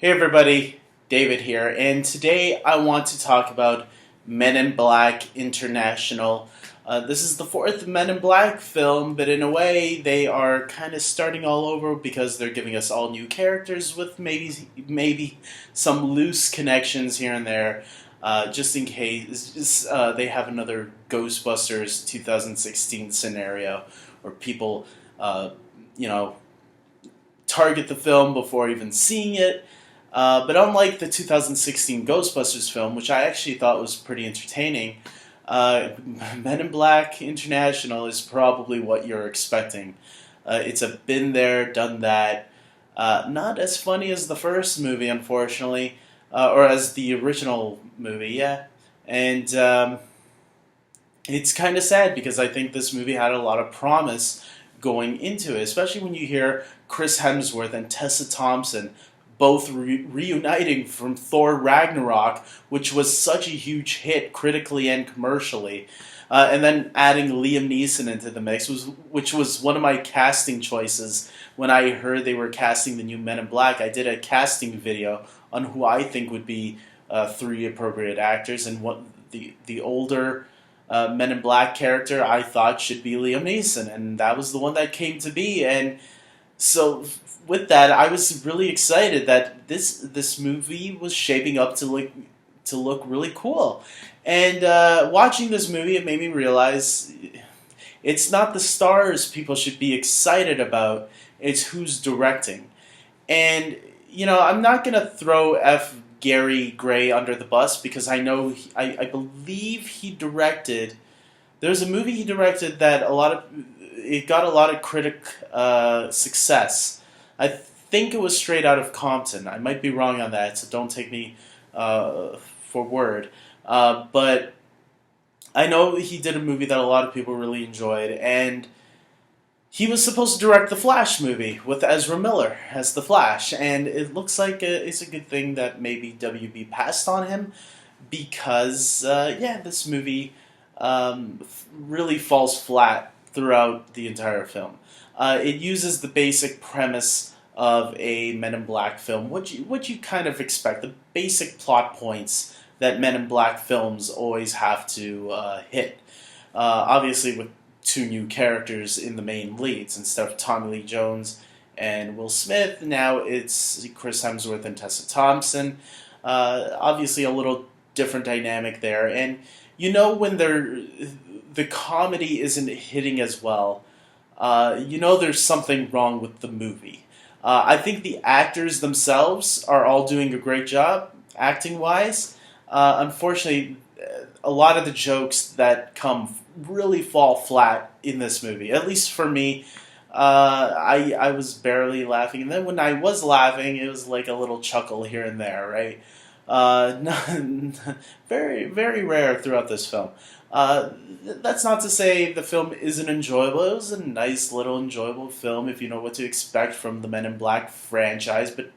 Hey everybody, David here, and today I want to talk about Men in Black International. This is the fourth Men in Black film, but in a way they are kind of starting all over because they're giving us all new characters with maybe some loose connections here and there, just in case they have another Ghostbusters 2016 scenario where people, uh, you know, target the film before even seeing it. But unlike the 2016 Ghostbusters film, which I actually thought was pretty entertaining, uh, Men in Black International is probably what you're expecting. It's a been there, done that. Not as funny as the first movie, unfortunately, or as the original movie, yeah. And it's kind of sad because I think this movie had a lot of promise going into it, especially when you hear Chris Hemsworth and Tessa Thompson both reuniting from Thor Ragnarok, which was such a huge hit critically and commercially. And then adding Liam Neeson into the mix, which was one of my casting choices when I heard they were casting the new Men in Black. I did a casting video on who I think would be three appropriate actors, and what the older Men in Black character I thought should be Liam Neeson, and that was the one that came to be. And so with that, I was really excited that this movie was shaping up to look really cool. And watching this movie, it made me realize it's not the stars people should be excited about; it's who's directing. And I'm not gonna throw Gary Gray under the bus because I know I believe he directed. There's a movie he directed that it got a lot of critic success. I think it was Straight Out of Compton. I might be wrong on that, so don't take me for word. But I know he did a movie that a lot of people really enjoyed, and he was supposed to direct the Flash movie with Ezra Miller as the Flash, and it looks like it's a good thing that maybe WB passed on him because, this movie really falls flat throughout the entire film. It uses the basic premise of a Men in Black film, what you kind of expect, the basic plot points that Men in Black films always have to hit. Obviously, with two new characters in the main leads. Instead of Tommy Lee Jones and Will Smith, now it's Chris Hemsworth and Tessa Thompson. Obviously a little different dynamic there. And when the comedy isn't hitting as well, there's something wrong with the movie. I think the actors themselves are all doing a great job, acting-wise. Unfortunately, a lot of the jokes that come really fall flat in this movie. At least for me, I was barely laughing, and then when I was laughing, it was like a little chuckle here and there, right? Very, very rare throughout this film. That's not to say the film isn't enjoyable. It was a nice little enjoyable film if you know what to expect from the Men in Black franchise, but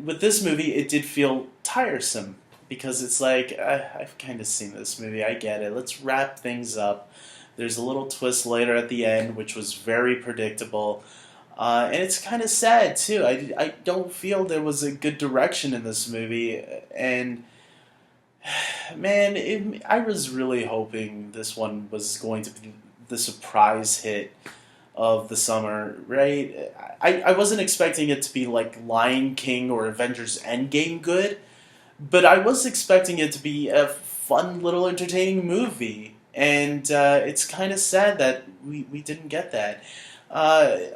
with this movie, it did feel tiresome. Because it's like, I've kind of seen this movie, I get it. Let's wrap things up. There's a little twist later at the end, which was very predictable. And it's kind of sad, too. I don't feel there was a good direction in this movie. And, man, I was really hoping this one was going to be the surprise hit of the summer, right? I wasn't expecting it to be like Lion King or Avengers Endgame good. But I was expecting it to be a fun little entertaining movie, and it's kind of sad that we didn't get that.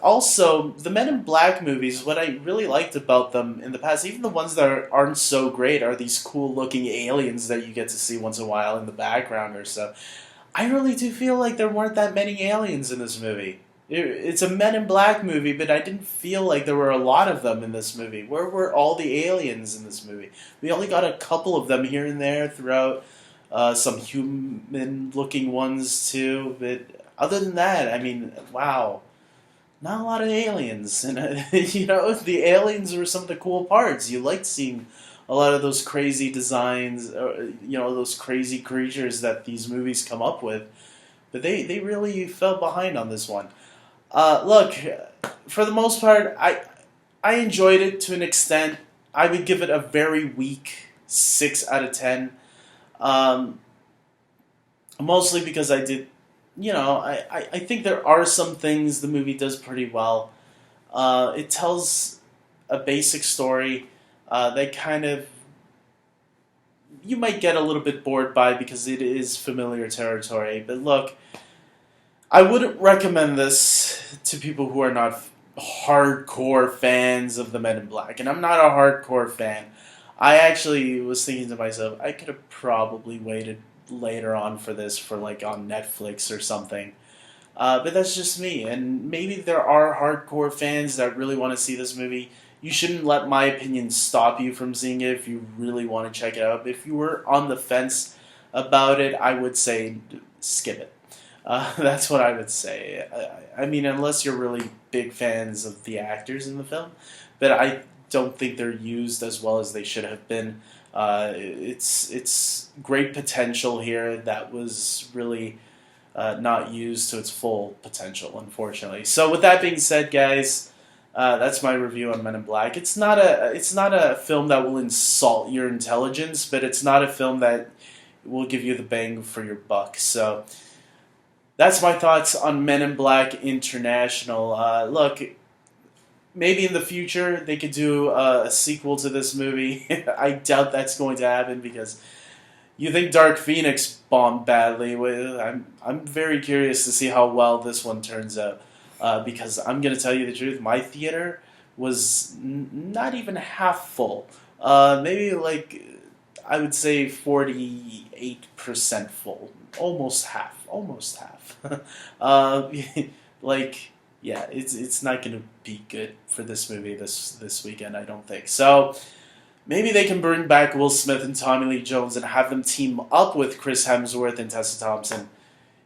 Also, the Men in Black movies, what I really liked about them in the past, even the ones that aren't so great, are these cool-looking aliens that you get to see once in a while in the background or so. I really do feel like there weren't that many aliens in this movie. It's a Men in Black movie, but I didn't feel like there were a lot of them in this movie. Where were all the aliens in this movie? We only got a couple of them here and there throughout, some human-looking ones too. But other than that, I mean, wow, not a lot of aliens. And the aliens were some of the cool parts. You liked seeing a lot of those crazy designs, those crazy creatures that these movies come up with. But they really fell behind on this one. Look, for the most part, I enjoyed it to an extent. I would give it a very weak 6 out of 10. Um, Mostly because I think there are some things the movie does pretty well. It tells a basic story that kind of you might get a little bit bored by because it is familiar territory. But look, I wouldn't recommend this to people who are not hardcore fans of the Men in Black. And I'm not a hardcore fan. I actually was thinking to myself, I could have probably waited later on for this for like on Netflix or something. But that's just me. And maybe there are hardcore fans that really want to see this movie. You shouldn't let my opinion stop you from seeing it if you really want to check it out. If you were on the fence about it, I would say skip it. That's what I would say. I mean, unless you're really big fans of the actors in the film, but I don't think they're used as well as they should have been. It's great potential here that was really not used to its full potential, unfortunately. So with that being said, guys, that's my review on Men in Black. It's not a film that will insult your intelligence, but it's not a film that will give you the bang for your buck. So that's my thoughts on Men in Black International. Look, maybe in the future they could do a sequel to this movie. I doubt that's going to happen because you think Dark Phoenix bombed badly. I'm very curious to see how well this one turns out. Because I'm going to tell you the truth, my theater was not even half full. Maybe like I would say 48% full. Almost half. Like, yeah, it's not going to be good for this movie this weekend, I don't think. So maybe they can bring back Will Smith and Tommy Lee Jones and have them team up with Chris Hemsworth and Tessa Thompson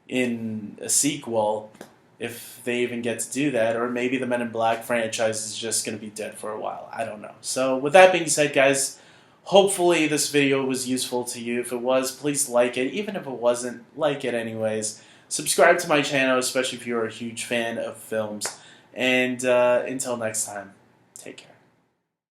in a sequel, if they even get to do that. Or maybe the Men in Black franchise is just going to be dead for a while. I don't know. So with that being said, guys, hopefully this video was useful to you. If it was, please like it. Even if it wasn't, like it anyways. Subscribe to my channel, especially if you're a huge fan of films. And until next time, take care.